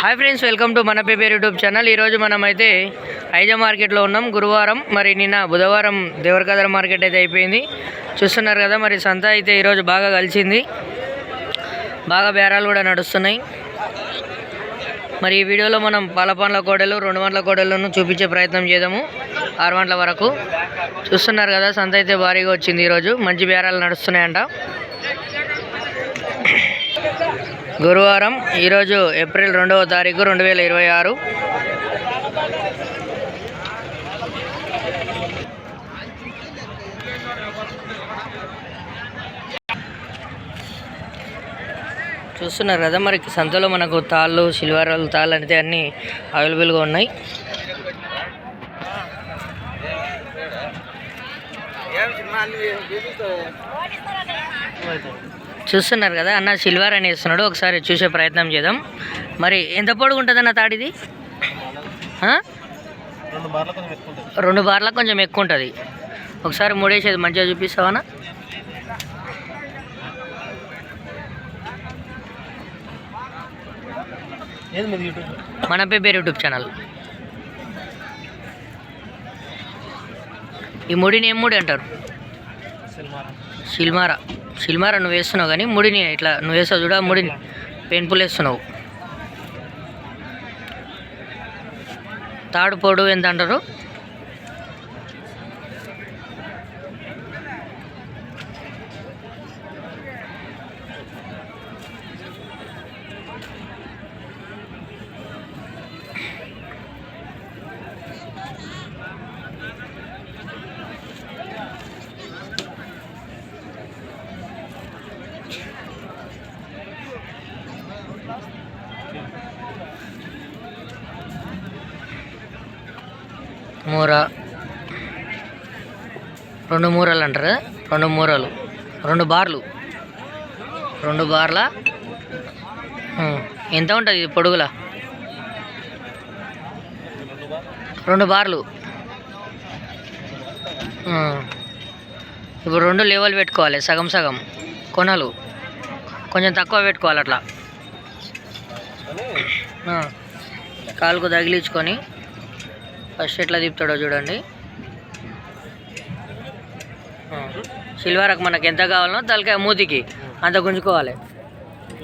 Hi friends, welcome to మన paper YouTube channel. ఈరోజు మనమైతే ఐజా మార్కెట్లో ఉన్నాం. గురువారం, మరి నిన్న బుధవారం దేవరకద్ర మార్కెట్ అయితే అయిపోయింది. చూస్తున్నారు కదా, మరి సంత అయితే ఈరోజు బాగా కలిసింది, బాగా బేరాలు కూడా నడుస్తున్నాయి. మరి ఈ వీడియోలో మనం పాలపండ్ల కోడలు, 2 గంటల కోడలను చూపించే ప్రయత్నం చేద్దాము. 6 గంటల వరకు చూస్తున్నారు కదా, సంత అయితే భారీగా వచ్చింది. ఈరోజు మంచి బేరాలు నడుస్తున్నాయంట. గురువారం, ఈరోజు ఏప్రిల్ 2వ తారీఖు 2026. చూస్తున్నారు కదా, మరి సంతలో మనకు తాళ్ళు, సిల్వర్ తాళ్ళు అంటే అన్నీ అవైలబుల్గా ఉన్నాయి. చూస్తున్నారు కదా, అన్న సిల్వర్ అని వేస్తున్నాడు. ఒకసారి చూసే ప్రయత్నం చేద్దాం. మరి ఎంత పొడుగు ఉంటుంది అన్న తాడిది? 2 బార్లకు కొంచెం ఎక్కువ ఉంటుంది. ఒకసారి మూడేసేది మంచిగా చూపిస్తావా? మన పేపర్ యూట్యూబ్ ఛానల్. ఈ ముడిని ఏం ముడి అంటారు? సిల్మారా నువ్వు వేస్తున్నావు, కానీ ముడిని ఇట్లా నువ్వు వేస్తావు చూడ, ముడిని పెయిన్ఫుల్ వేస్తున్నావు. తాడు పొడవు ఎంత అంటారు? మూర, 2 మూరలు అంటారు. 2 మూరలు, 2 బార్లు, 2 బార్ల ఎంత ఉంటుంది ఇది పొడుగుల? 2 బార్లు. ఇప్పుడు 2 లెవెల్ పెట్టుకోవాలి, సగం సగం కొనలు కొంచెం తక్కువ పెట్టుకోవాలి. అట్లా కాలుకు తగిలించుకొని ఫస్ట్ ఎట్లా తిప్పుతాడో చూడండి. సిల్వర్కి మనకు ఎంత కావాలనో తలకాయ మూతికి అంత గుంజుకోవాలి.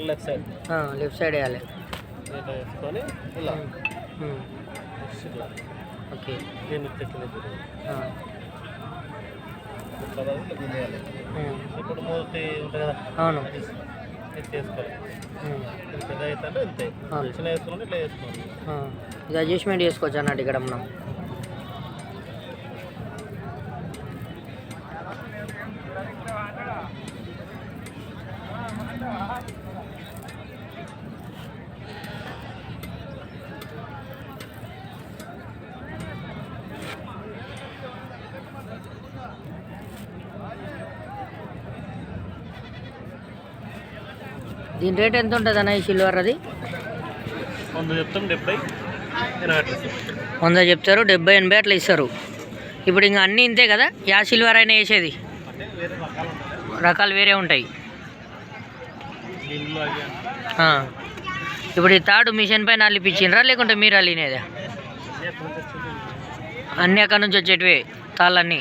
లెఫ్ట్ సైడ్ వేయాలి. ఓకే, అవును. ఇది అడ్జస్ట్మెంట్ చేసుకోవచ్చు అన్నట్టు ఇక్కడ మనం. దీని రేట్ ఎంత ఉంటుంది అన్న? ఈ సిల్వర్ అది 100 చెప్తారు, 70-80 అట్లా ఇస్తారు. ఇప్పుడు ఇంకా అన్నీ ఇంతే కదా, యా సిల్వర్ అయినా వేసేది రకాలు వేరే ఉంటాయి. ఇప్పుడు ఈ తాడు మిషన్ పైన అల్లిపించిండ్రా లేకుంటే మీరు అల్లినేదా? అన్నీ అక్కడ నుంచి వచ్చేటివే తాళ్ళన్నీ.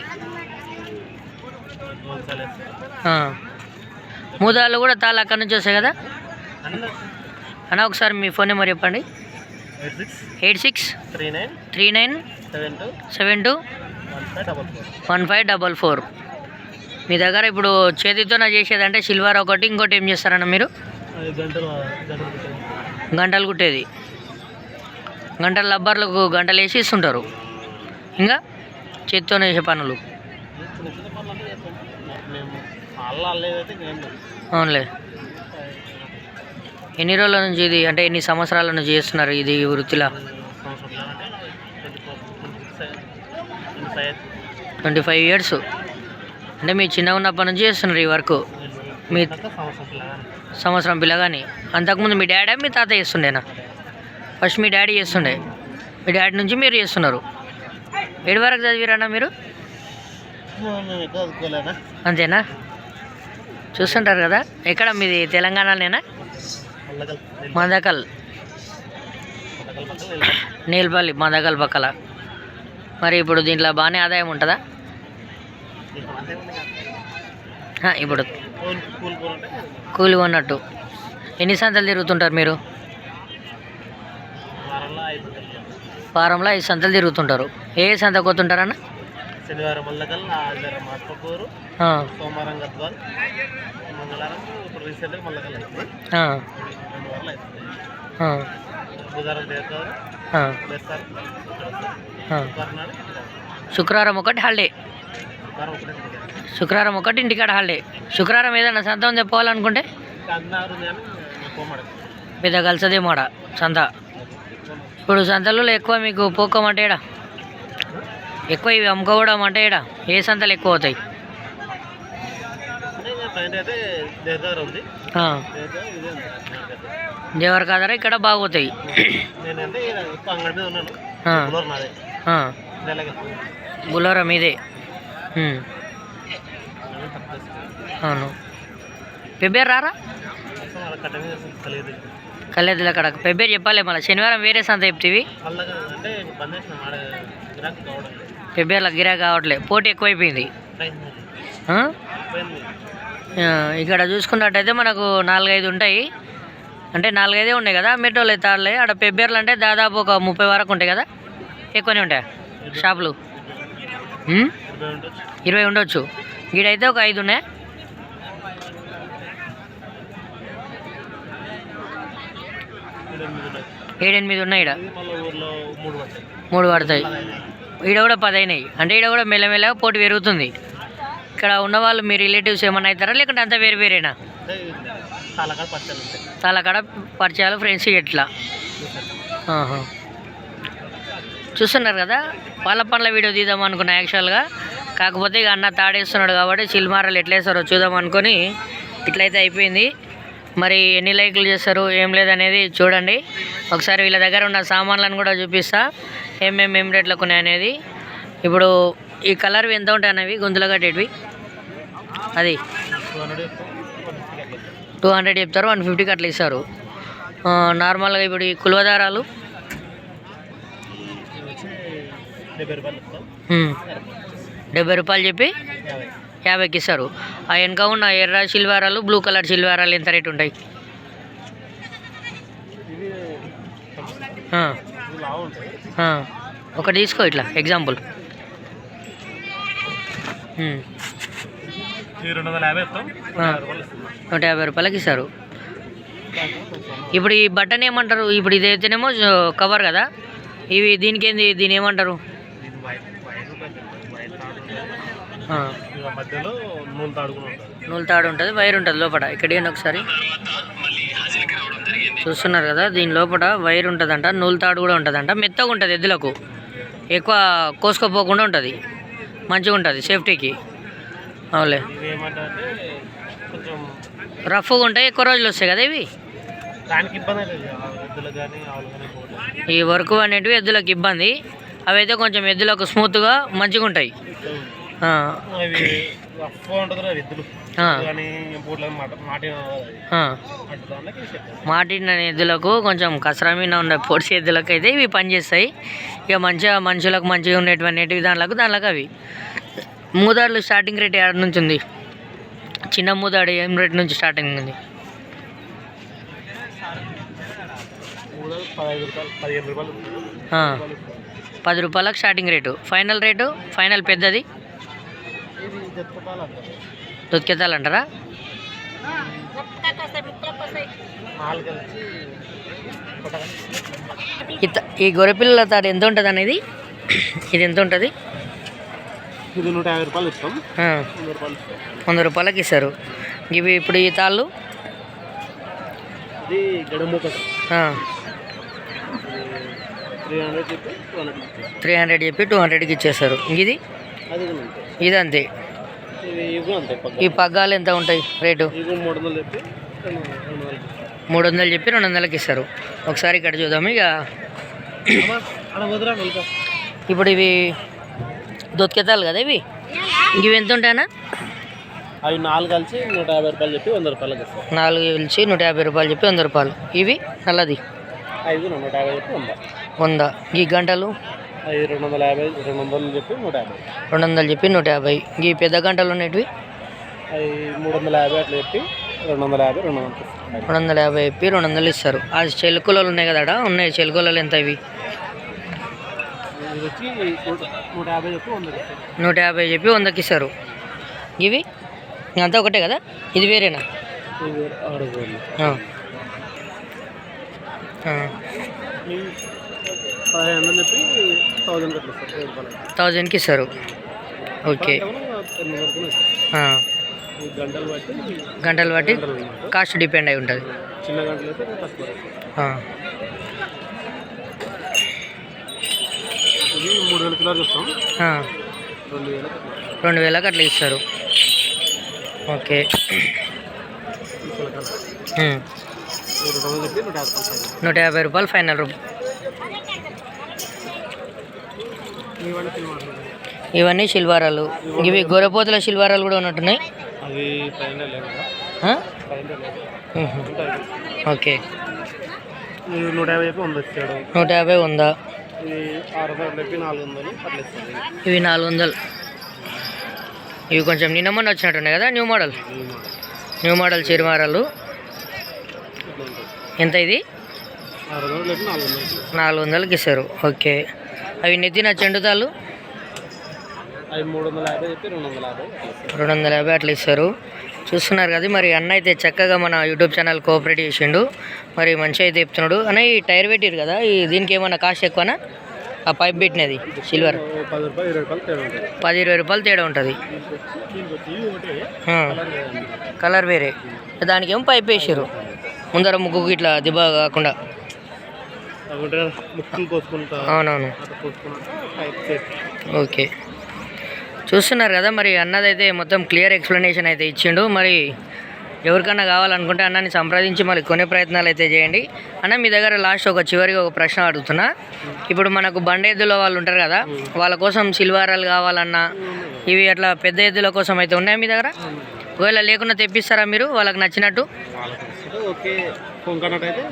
మూదాలు కూడా తాళ్ళు అక్కడ నుంచి వస్తాయి కదా అన్న? ఒకసారి మీ ఫోన్ నెంబర్ చెప్పండి. 8639721544. మీ దగ్గర ఇప్పుడు చేతితోనే చేసేదంటే సిల్వర్ ఒకటి, ఇంకోటి ఏం చేస్తారన్న మీరు? గంటలు కుట్టేది, గంటలు రబ్బర్లకు గంటలు వేసి ఇస్తుంటారు. ఇంకా చేతితోనే చేసే పనులు. అవునులే. ఎన్ని రోజుల నుంచి ఇది, అంటే ఎన్ని సంవత్సరాల నుంచి చేస్తున్నారు ఇది వృత్తిలో? 25 ఇయర్స్. అంటే మీ చిన్న ఉన్నప్పటి నుంచి చేస్తున్నారు ఈ వర్క్? మీ సంవత్సరం పిల్లగాని. అంతకుముందు మీ డాడీ మీ తాత చేస్తుండేనా? ఫస్ట్ మీ డాడీ చేస్తుండే, మీ డాడీ నుంచి మీరు చేస్తున్నారు. 7 వరకు చదివిరన్నా మీరు? అంతేనా? చూస్తుంటారు కదా. ఎక్కడ మీది? తెలంగాణలోనేనా? మందకల్. నీలపల్లి మదకల్ పక్కల. మరి ఇప్పుడు దీంట్లో బాగానే ఆదాయం ఉంటుందా? ఇప్పుడు కూలి ఉన్నట్టు. ఎన్ని సంతలు తిరుగుతుంటారు మీరు? వారంలో 5 సంతలు తిరుగుతుంటారు. ఏ సంత పోతుంటారన్న? శనివారం మాట్పకూరు, సోమవారం గద్వాల్, మంగళవారం ఇప్పుడు రీసెంట్గా మల్లకల్ అవుతుంది. 2 వారాలు అవుతుంది. బుధవారం శుక్రవారం ఒకటి హాలిడే. శుక్రవారం ఒకటి ఇంటికాడ హాలిడే. శుక్రవారం ఏదైనా సంతం చెప్పాలనుకుంటే పెద్ద కలిసదేమోడ సంత. ఇప్పుడు సంతలలో ఎక్కువ మీకు పోకం అంటే ఏడా ఎక్కువ ఇవి అమ్ముకోవడం అంటే ఏడా ఏ సంతలు ఎక్కువ అవుతాయి? దేవరకాదర ఇక్కడ బాగుతాయి. బులోరా మీదే. అవును. పెబ్బేరు రారా? కళ్యాదులు అక్కడ పెబ్బేరు చెప్పాలి. మళ్ళీ శనివారం వేరే సంత చెప్తీవి. పెబ్బేర్ల గిరా కావట్లే, పోటీ ఎక్కువైపోయింది. ఇక్కడ చూసుకున్నట్టయితే మనకు 4-5 ఉంటాయి. అంటే 4-5 ఉన్నాయి కదా, మెట్రోలు తాడలే. అక్కడ పెబ్బేర్లు అంటే దాదాపు ఒక 30 వరకు ఉంటాయి కదా, ఎక్కువనే ఉంటాయి షాపులు. 20 ఉండొచ్చు. ఈడైతే ఒక 5 ఉన్నాయి. ఏడెనిమిది ఉన్నాయి. ఈడ 3 పడతాయి. ఈడ కూడా 10 అయినాయి. అంటే ఈడ కూడా మెల్లమెల్లగా పోటీ పెరుగుతుంది. ఇక్కడ ఉన్నవాళ్ళు మీ రిలేటివ్స్ ఏమన్నా అవుతారా, లేకుంటే అంతా వేరు వేరేనా? తాళకాడ పరిచయాలు, ఫ్రెండ్స్ ఎట్లా? చూస్తున్నారు కదా, వాళ్ళ పనుల వీడియో తీద్దాం అనుకున్నా యాక్చువల్గా. కాకపోతే ఇక అన్న తాడేస్తున్నాడు కాబట్టి చిల్మారాలు ఎట్లా వేస్తారో చూద్దాం అనుకొని ఇట్లయితే అయిపోయింది. మరి ఎన్ని లైకులు చేస్తారు ఏం లేదనేది చూడండి. ఒకసారి వీళ్ళ దగ్గర ఉన్న సామాన్లను కూడా చూపిస్తా, ఏం రేట్లకు ఉన్నాయి అనేది. ఇప్పుడు ఈ కలర్వి ఎంత ఉంటాయి అన్నవి, గొంతులు కట్టేటివి? అది 200 చెప్తారు, 150కి అట్లా ఇస్తారు. నార్మల్గా ఇప్పుడు ఈ కులవదారాలు 70 రూపాయలు చెప్పి 50కి ఇస్తారు. ఆ వెనక ఉన్న ఎర్ర సిల్వారాలు, బ్లూ కలర్ సిల్వారాలు ఎంత రేటు ఉంటాయి? ఒకటి తీసుకో ఇట్లా ఎగ్జాంపుల్. 150 రూపాయలకి ఇస్తారు. ఇప్పుడు ఈ బటన్ ఏమంటారు? ఇప్పుడు ఇది అయితేనేమో కవర్ కదా, ఇవి దీనికి ఏంది, దీని ఏమంటారు? నూలు తాడు ఉంటుంది, వైర్ ఉంటుంది లోపల. ఇక్కడ ఏంటి ఒకసారి చూస్తున్నారు కదా, దీని లోపల వైర్ ఉంటుందంట, నూలు తాడు కూడా ఉంటుందంట. మెత్తగా ఉంటుంది, ఎద్దులకు ఎక్కువ కోసుకోపోకుండా ఉంటుంది, మంచిగా ఉంటుంది సేఫ్టీకి. అవులే, రఫ్గా ఉంటాయి, ఎక్కువ రోజులు వస్తాయి కదా ఇవి. ఈ వర్క్ అనేటివి ఎద్దులకు ఇబ్బంది, అవి అయితే కొంచెం ఎద్దులకు స్మూత్గా మంచిగా ఉంటాయి. మాటిన ఎద్దులకు కొంచెం కసరమీన ఉన్న పొడిసి ఎద్దులకు అయితే ఇవి పనిచేస్తాయి. ఇక మంచిగా మనుషులకు మంచిగా ఉండేటివి దానిలకు అవి. మూదాడులు స్టార్టింగ్ రేట్ ఏడు నుంచి ఉంది? చిన్న మూదాడు ఏం రేట్ నుంచి స్టార్టింగ్ ఉంది? 10 రూపాయలకు starting rate. Final rate, final పెద్దది దొతికెత్తాలు అంటారా? ఈ గొర్రెపిల్లల తాడు ఎంత ఉంటుంది అనేది? ఇది ఎంత ఉంటుంది? 150 రూపాయలు ఇస్తాం. 100 రూపాయలకి ఇస్తారు. ఇవి ఇప్పుడు ఈ తాళ్ళు 300 చెప్పి 200కి ఇచ్చేస్తారు. ఇది అంతే. ఈ పగ్గాలు ఎంత ఉంటాయి రేటు? 300 చెప్పి 200కి ఇస్తారు. ఒకసారి ఇక్కడ చూద్దాము. ఇక ఇప్పుడు ఇవి దొతికెత్తాలి కదా, ఇవి ఎంత ఉంటాయన్నా? అవి 4 కలిసి 150 రూపాయలు చెప్పి 100 రూపాయలకి ఇస్తారు. 4 కలిసి 150 రూపాయలు చెప్పి 100 రూపాయలు. ఇవి నల్లది 5 150 చెప్పి 100. 100. ఈ గంటలు అవి 250 200 చెప్పి 150. 200 చెప్పి 150. ఈ పెద్ద గంటలు ఉన్నటివి అవి 350 అట్లా చెప్పి 250 200. 250 చెప్పి 200 ఇస్తారు. ఆ చెలుకులలో ఉన్నాయి కదా ఉన్నాయి చెలుకులలో ఎంత ఇవి? ఇది వచ్చి 150 చెప్పి 100. 150 చెప్పి 100కి ఇస్తారు. ఇవి అంతా ఒకటే కదా, ఇది వేరేనా? ఇది 600. ఆ. ఆ. 500 చెప్పి 1000 అట్లా ఇస్తారు. 1000కి ఇస్తారు. ఓకే. 800 వరకు ఇస్తారు. ఆ. ఈ గంటలు బట్టి గంటలు బట్టి కాస్ట్ డిపెండ్ అయి ఉంటుంది. చిన్న గంటలు అయితే తక్కువ. ఆ. ఇది 3000 కిలోలు చెప్తాం. ఆ. 2000. 2000కి అట్లా ఇస్తారు. ఓకే. 200 చెప్పి 150 రూపాయలు ఫైనల్ ఇవన్నీ శిల్వారాలు. ఇవి గొర్రెపోతుల శిల్వారాలు కూడా ఉన్నట్టున్నాయి. అది పైన లేదు. ఆ? పైన లేదు. ఓకే. 150 చెప్పి 100 ఇచ్చాడు. 150 ఉందా? ఇది 600 చెప్పి 400 అట్లా ఇస్తుంది. ఇవి 400. ఇవి కొంచెం నిన్న మొన్న వచ్చినట్టున్నాయి కదా, న్యూ మోడల్ చిరుమారాలు. ఎంత ఇది? 600 చెప్పి 400. 400కి ఇస్తారు. ఓకే. అవి నెత్తిన చెండుతాలు అవి 350 చెప్పి 250. 250 అట్లా ఇస్తారు. చూస్తున్నారు కదా మరి అన్న అయితే చక్కగా మన యూట్యూబ్ ఛానల్ కోఆపరేట్ చేసిండు. మరి మంచిగా అయితే చెప్తున్నాడు అన్న. ఈ టైర్ పెట్టిరు కదా, ఈ దీనికి ఏమన్నా కాస్ట్ ఎక్కువనా? ఆ పైప్ పెట్టినది సిల్వర్ 10 రూపాయలు 20 రూపాయలు తేడా ఉంటుంది. 10-20 రూపాయలు తేడా ఉంటుంది. కలర్ వేరే. దానికి ఏమో పైప్ వేసారు ముందర ముగ్గుకి ఇట్లా దిబ్బ కాకుండా. అవునవును. ఓకే. చూస్తున్నారు కదా మరి అన్నదైతే మొత్తం క్లియర్ ఎక్స్ప్లెనేషన్ అయితే ఇచ్చిండు. మరి ఎవరికన్నా కావాలనుకుంటే అన్నని సంప్రదించి మళ్ళీ కొనే ప్రయత్నాలు అయితే చేయండి. అన్న మీ దగ్గర లాస్ట్ చివరికి ఒక ప్రశ్న అడుగుతున్నా. ఇప్పుడు మనకు బండి ఎద్దుల వాళ్ళు ఉంటారు కదా, వాళ్ళ కోసం సిల్వారాలు కావాలన్నా ఇవి అట్లా పెద్ద ఎద్దుల కోసం అయితే ఉన్నాయా మీ దగ్గర? ఒకవేళ లేకుండా తెప్పిస్తారా మీరు వాళ్ళకి నచ్చినట్టు? ఓకే. కొనుక్కున్నట్టయితే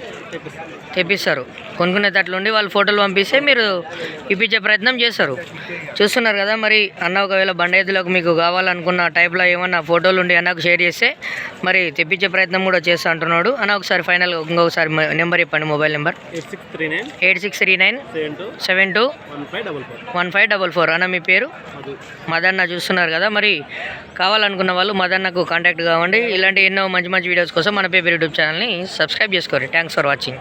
తెప్పిస్తారు. కొనుక్కునేటట్లుండి వాళ్ళు ఫోటోలు పంపిస్తే మీరు ఇప్పించే ప్రయత్నం చేస్తారు. చూస్తున్నారు కదా మరి అన్న ఒకవేళ బండి ఎద్దులకు మీకు కావాలనుకున్న టైప్లో ఏమన్నా ఫోటోలు ఉండి అన్నకు షేర్ చేస్తే మరి తెప్పించే ప్రయత్నం కూడా చేస్తా అంటున్నాడు అన్న. ఒకసారి ఫైనల్గా ఇంకొకసారి నెంబర్ చెప్పండి, మొబైల్ నెంబర్. 8639721544 అన్న. మీ పేరు? మదన్న. చూస్తున్నారు కదా మరి కావాలనుకున్న వాళ్ళు మదన్నకు కాంటాక్ట్ కావండి. ఇలాంటి ఎన్నో మంచి మంచి వీడియోస్ కోసం మన పేపర్ యూట్యూబ్ ఛానల్ని సబ్స్క్రైబ్ చేసుకోండి. Thanks for watching.